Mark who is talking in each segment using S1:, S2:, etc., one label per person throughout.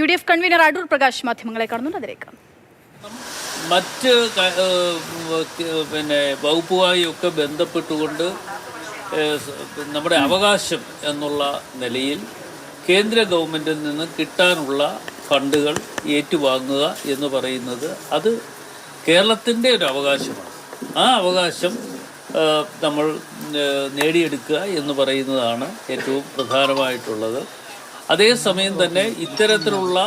S1: UDF convener Adoor Prakash മാധ്യമങ്ങളെ കാണുന്നുണ്ട്. അതിലേക്ക്
S2: മറ്റ് വകുപ്പുമായി ഒക്കെ ബന്ധപ്പെട്ടുകൊണ്ട് നമ്മുടെ അവകാശം എന്നുള്ള നിലയിൽ കേന്ദ്ര ഗവൺമെൻറ്റിൽ നിന്ന് കിട്ടാനുള്ള ഫണ്ടുകൾ ഏറ്റുവാങ്ങുക എന്ന് പറയുന്നത് അത് കേരളത്തിൻ്റെ ഒരു അവകാശമാണ്. ആ അവകാശം നമ്മൾ നേടിയെടുക്കുക എന്ന് പറയുന്നതാണ് ഏറ്റവും പ്രധാനമായിട്ടുള്ളത്. അതേസമയം തന്നെ ഇത്തരത്തിലുള്ള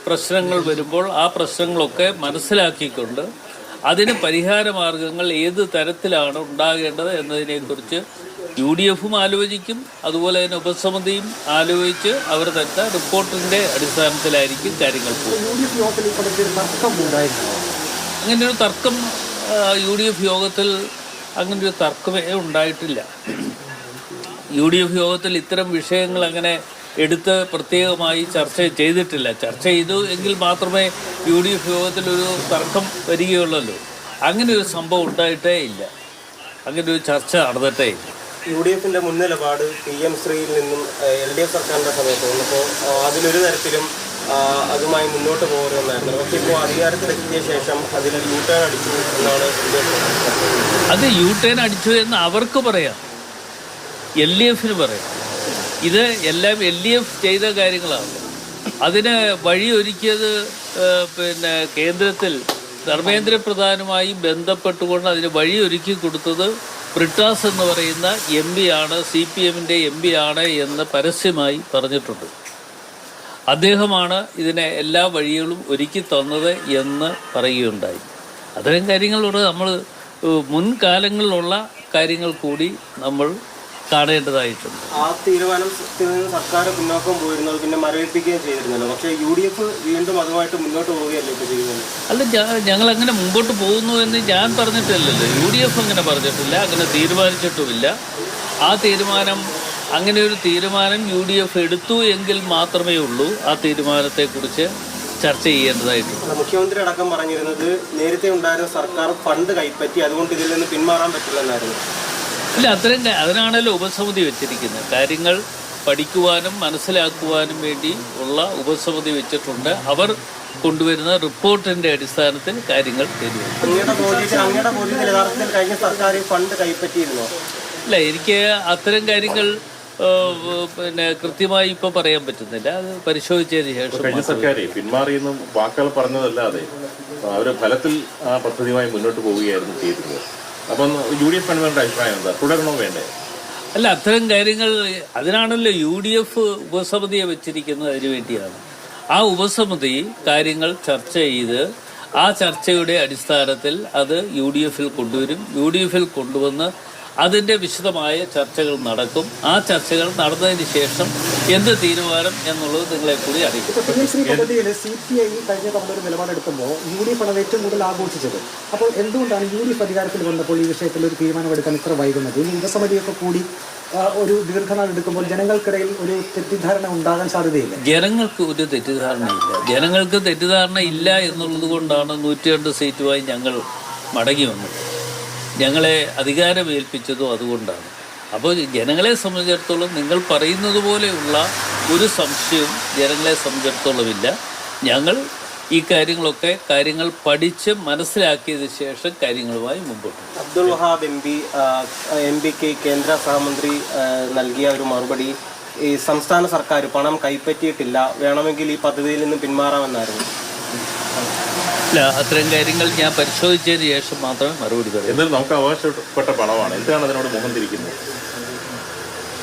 S2: പ്രശ്നങ്ങൾ വരുമ്പോൾ ആ പ്രശ്നങ്ങളൊക്കെ മനസ്സിലാക്കിക്കൊണ്ട് അതിന് പരിഹാര മാർഗങ്ങൾ ഏത് തരത്തിലാണ് ഉണ്ടാകേണ്ടത് എന്നതിനെക്കുറിച്ച് UDFും ആലോചിക്കും. അതുപോലെ തന്നെ ഉപസമിതിയും ആലോചിച്ച് അവർ തരുന്ന റിപ്പോർട്ടിൻ്റെ അടിസ്ഥാനത്തിലായിരിക്കും കാര്യങ്ങൾ പോകും. അങ്ങനെയൊരു തർക്കം UDF യോഗത്തിൽ അങ്ങനൊരു തർക്കമേ ഉണ്ടായിട്ടില്ല. UDF യോഗത്തിൽ ഇത്തരം വിഷയങ്ങൾ അങ്ങനെ എടുത്ത് പ്രത്യേകമായി ചർച്ച ചെയ്തിട്ടില്ല. ചർച്ച ചെയ്തു എങ്കിൽ മാത്രമേ UDF യോഗത്തിലൊരു തർക്കം വരികയുള്ളല്ലോ. അങ്ങനെ ഒരു സംഭവം ഉണ്ടായിട്ടേ ഇല്ല. അങ്ങനെ ഒരു ചർച്ച നടന്നിട്ടേ ഇല്ല.
S3: UDFിൻ്റെ മുൻ നിലപാട് PM ശ്രീയിൽ നിന്നും LDF സർക്കാരിൻ്റെ സമയത്ത് വന്നപ്പോൾ അതിലൊരു തരത്തിലും അതുമായി മുന്നോട്ട് പോകരുതെന്നായിരുന്നു. പക്ഷേ ഇപ്പോൾ അധികാരത്തിലെത്തിയ ശേഷം അതിൽ U-ടേൺ അടിച്ചു എന്നാണ്
S2: അത് U-ടേൺ അടിച്ചു എന്ന് അവർക്ക് പറയാം, LDFന് പറയാം. ഇത് എല്ലാം LDF ചെയ്ത കാര്യങ്ങളാണ്. അതിന് വഴിയൊരുക്കിയത് കേന്ദ്രത്തിൽ ധർമ്മേന്ദ്ര പ്രധാനുമായി ബന്ധപ്പെട്ടുകൊണ്ട് അതിന് വഴിയൊരുക്കി കൊടുത്തത് ബ്രിട്ടാസ് എന്ന് പറയുന്ന MP ആണ്, CPMൻ്റെ MP ആണ് എന്ന് പരസ്യമായി പറഞ്ഞിട്ടുണ്ട്. അദ്ദേഹമാണ് ഇതിനെ എല്ലാ വഴികളും ഒരുക്കി തന്നത് എന്ന് പറയുകയുണ്ടായി. അത്തരം കാര്യങ്ങളോട് നമ്മൾ മുൻകാലങ്ങളിലുള്ള കാര്യങ്ങൾ കൂടി നമ്മൾ കാണേണ്ടതായിട്ടുണ്ട്.
S3: ആ തീരുമാനത്തിൽ നിന്ന് സർക്കാർ പിന്നോക്കം പോയിരുന്നത് പിന്നെ മരവിപ്പിക്കുകയും ചെയ്തിരുന്നല്ലോ. പക്ഷേ UDF വീണ്ടും അതുമായിട്ട് മുന്നോട്ട് പോവുകയല്ലേ ഇപ്പോൾ ചെയ്യുന്നത്?
S2: അല്ല, ഞങ്ങൾ അങ്ങനെ മുമ്പോട്ട് പോകുന്നു എന്ന് ഞാൻ പറഞ്ഞിട്ടില്ലല്ലോ. UDF അങ്ങനെ പറഞ്ഞിട്ടില്ല, അങ്ങനെ തീരുമാനിച്ചിട്ടുമില്ല. ആ തീരുമാനം, അങ്ങനെ ഒരു തീരുമാനം UDF എടുത്തു എങ്കിൽ മാത്രമേ ഉള്ളൂ ആ തീരുമാനത്തെക്കുറിച്ച് ചർച്ച ചെയ്യേണ്ടതായിട്ടുണ്ട്.
S3: മുഖ്യമന്ത്രി അടക്കം പറഞ്ഞിരുന്നത് നേരത്തെ ഉണ്ടായിരുന്ന സർക്കാർ ഫണ്ട് കൈപ്പറ്റി, അതുകൊണ്ട് ഇതിൽ നിന്ന് പിന്മാറാൻ പറ്റില്ലെന്നായിരുന്നു.
S2: ഇല്ല, അതിനാണല്ലോ ഉപസമിതി വെച്ചിരിക്കുന്നത്. കാര്യങ്ങൾ പഠിക്കുവാനും മനസ്സിലാക്കുവാനും വേണ്ടി ഉള്ള ഉപസമിതി വെച്ചിട്ടുണ്ട്. അവർ കൊണ്ടുവരുന്ന റിപ്പോർട്ടിൻ്റെ അടിസ്ഥാനത്തിൽ കാര്യങ്ങൾ തീരുമാനിക്കും. ഇല്ല, എനിക്ക് അത്തരം കാര്യങ്ങൾ കൃത്യമായി ഇപ്പോൾ പറയാൻ പറ്റുന്നില്ല. അത് പരിശോധിച്ചതിന് ശേഷം.
S4: കഴിഞ്ഞ സർക്കാർ പിന്മാറിയെന്ന് വാക്കുകൾ പറഞ്ഞതല്ലാതെ അവർ ഫലത്തിൽ ആ പദ്ധതിയുമായി മുന്നോട്ട് പോവുകയായിരുന്നു ചെയ്തത്. അപ്പം UDF കൺവീനറുടെ അഭിപ്രായം എന്താ, തുടരണോ വേണ്ടേ?
S2: അല്ല, അത്തരം കാര്യങ്ങൾ അതിനാണല്ലോ UDF ഉപസമിതിയെ വെച്ചിരിക്കുന്നത്. അതിനു വേണ്ടിയാണ്. ആ ഉപസമിതി കാര്യങ്ങൾ ചർച്ച ചെയ്ത് ആ ചർച്ചയുടെ അടിസ്ഥാനത്തിൽ അത് UDFിൽ കൊണ്ടുവരും. UDFിൽ കൊണ്ടുവന്ന് അതിൻ്റെ വിശദമായ ചർച്ചകൾ നടക്കും. ആ ചർച്ചകൾ നടന്നതിന് ശേഷം എന്ത് തീരുമാനം എന്നുള്ളത് നിങ്ങളെ കൂടി അറിയിക്കും.
S5: CPI കഴിഞ്ഞ തവണ ഒരു നിലപാടെടുക്കുമ്പോൾ UDF ആണ് ഏറ്റവും കൂടുതൽ ആഘോഷിച്ചത്. അപ്പോൾ എന്തുകൊണ്ടാണ് UDF അധികാരത്തിൽ വന്നപ്പോൾ ഈ വിഷയത്തിൽ ഒരു തീരുമാനമെടുക്കാൻ ഇത്ര വൈകുന്നത്? ഇനി ഉപസമിതിയൊക്കെ കൂടി ഒരു ദീർഘനാൾ എടുക്കുമ്പോൾ ജനങ്ങൾക്കിടയിൽ ഒരു തെറ്റിദ്ധാരണ ഉണ്ടാകാൻ സാധ്യതയില്ല.
S2: ജനങ്ങൾക്ക് ഒരു തെറ്റിദ്ധാരണയില്ല. ജനങ്ങൾക്ക് തെറ്റിദ്ധാരണ ഇല്ല എന്നുള്ളത് കൊണ്ടാണ് 102 സീറ്റുമായി ഞങ്ങൾ മടങ്ങി വന്നത്. ഞങ്ങളെ അധികാരമേൽപ്പിച്ചതും അതുകൊണ്ടാണ്. അപ്പോൾ ജനങ്ങളെ സംബന്ധിച്ചിടത്തോളം നിങ്ങൾ പറയുന്നത് പോലെയുള്ള ഒരു സംശയവും ജനങ്ങളെ സംബന്ധിച്ചിടത്തോളം ഇല്ല. ഞങ്ങൾ ഈ കാര്യങ്ങൾ പഠിച്ച് മനസ്സിലാക്കിയതിന് ശേഷം കാര്യങ്ങളുമായി മുമ്പോട്ട്.
S3: അബ്ദുൾ വഹാബ് MPക്ക് കേന്ദ്ര സഹമന്ത്രി നൽകിയ ഒരു മറുപടി, ഈ സംസ്ഥാന സർക്കാർ പണം കൈപ്പറ്റിയിട്ടില്ല, വേണമെങ്കിൽ ഈ പദ്ധതിയിൽ നിന്ന് പിന്മാറാമെന്നായിരുന്നു.
S2: ഇല്ല, അത്തരം കാര്യങ്ങൾ ഞാൻ പരിശോധിച്ചതിന് ശേഷം മാത്രമേ മറുപടി പറയൂ.
S4: എന്നാലും നമുക്ക് അവകാശപ്പെട്ട പണമാണ്, എന്താണ് അതിനോട് മുഖം തിരിക്കുന്നത്?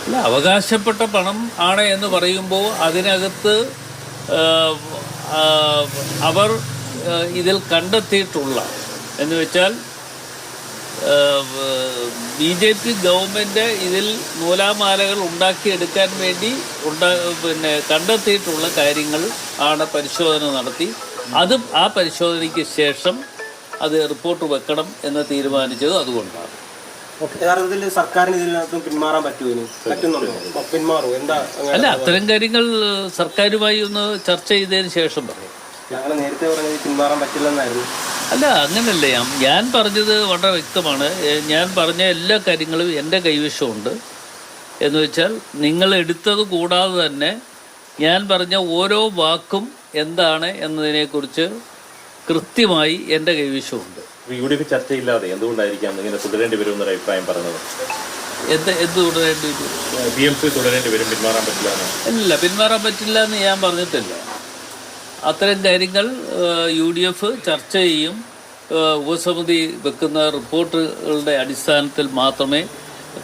S2: അല്ല, അവകാശപ്പെട്ട പണം ആണ് എന്ന് പറയുമ്പോൾ അതിനകത്ത് അവർ ഇതിൽ കണ്ടെത്തിയിട്ടുള്ള എന്ന് വെച്ചാൽ BJP ഗവൺമെൻറ് ഇതിൽ നൂലാമാലകൾ ഉണ്ടാക്കിയെടുക്കാൻ വേണ്ടി കണ്ടെത്തിയിട്ടുള്ള കാര്യങ്ങൾ ആണ് പരിശോധന നടത്തി. അതും ആ പരിശോധനയ്ക്ക് ശേഷം അത് റിപ്പോർട്ട് വെക്കണം എന്ന് തീരുമാനിച്ചത് അതുകൊണ്ടാണ്.
S3: യഥാർത്ഥത്തിൽ സർക്കാരിന് ഇതിനകത്തും പിന്മാറാൻ പറ്റുന്നുണ്ടോ?
S2: അല്ല, അത്തരം കാര്യങ്ങൾ സർക്കാരുമായി ഒന്ന് ചർച്ച ചെയ്തതിന് ശേഷം പറയാം.
S3: ഞങ്ങൾ നേരത്തെ പറഞ്ഞത് പിന്മാറാൻ പറ്റില്ലെന്നായിരുന്നു.
S2: അല്ല, അങ്ങനല്ല. ഞാൻ പറഞ്ഞത് വളരെ വ്യക്തമാണ്. ഞാൻ പറഞ്ഞ എല്ലാ കാര്യങ്ങളും എൻ്റെ കൈവശമുണ്ട്. എന്ന് വെച്ചാൽ നിങ്ങൾ എടുത്തത് കൂടാതെ തന്നെ ഞാൻ പറഞ്ഞ ഓരോ വാക്കും എന്താണ് എന്നതിനെക്കുറിച്ച് കൃത്യമായി എൻ്റെ കൈവശമുണ്ട്.
S4: UDF ചർച്ചയില്ലാതെ എന്തുകൊണ്ടായിരിക്കാം ഇങ്ങനെ തുടരേണ്ടി വരും എന്നൊരു അഭിപ്രായം പറഞ്ഞത്?
S2: എന്ത് തുടരേണ്ടി വരും?
S4: PMC തുടരേണ്ടി വരും, പിന്മാറാൻ പറ്റില്ല എന്ന്.
S2: ഇല്ല, പിന്മാറാൻ പറ്റില്ല എന്ന് ഞാൻ പറഞ്ഞിട്ടില്ല. അത്തരം കാര്യങ്ങൾ UDF ചർച്ച ചെയ്യും. ഉപസമിതി വെക്കുന്ന റിപ്പോർട്ടുകളുടെ അടിസ്ഥാനത്തിൽ മാത്രമേ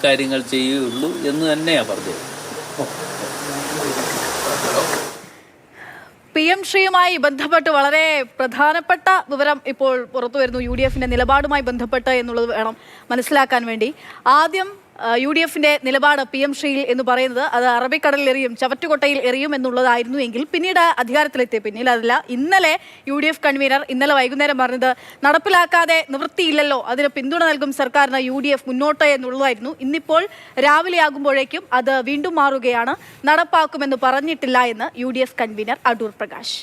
S2: കാര്യങ്ങൾ ചെയ്യുകയുള്ളൂ എന്ന് തന്നെയാണ് പറഞ്ഞത്.
S1: PM ശ്രീയുമായി ബന്ധപ്പെട്ട് വളരെ പ്രധാനപ്പെട്ട വിവരം ഇപ്പോൾ പുറത്തു വരുന്നു. UDFന്റെ നിലപാടുമായി ബന്ധപ്പെട്ട് എന്നുള്ളത് വേണം മനസ്സിലാക്കാൻ വേണ്ടി. ആദ്യം UDFന്റെ നിലപാട് PM ശ്രീയിൽ എന്ന് പറയുന്നത് അത് അറബിക്കടലിൽ എറിയും, ചവറ്റുകൊട്ടയിൽ എറിയും എന്നുള്ളതായിരുന്നു. എങ്കിൽ പിന്നീട് അധികാരത്തിലെത്തിയ പിന്നീട് അതല്ല. ഇന്നലെ UDF കൺവീനർ ഇന്നലെ വൈകുന്നേരം പറഞ്ഞത് നടപ്പിലാക്കാതെ നിവൃത്തിയില്ലല്ലോ, അതിന് പിന്തുണ നൽകും സർക്കാരിന് UDF മുന്നോട്ട് എന്നുള്ളതായിരുന്നു. ഇന്നിപ്പോൾ രാവിലെ ആകുമ്പോഴേക്കും അത് വീണ്ടും മാറുകയാണ്. നടപ്പാക്കുമെന്ന് പറഞ്ഞിട്ടില്ല എന്ന് UDF കൺവീനർ അടൂർ പ്രകാശ്.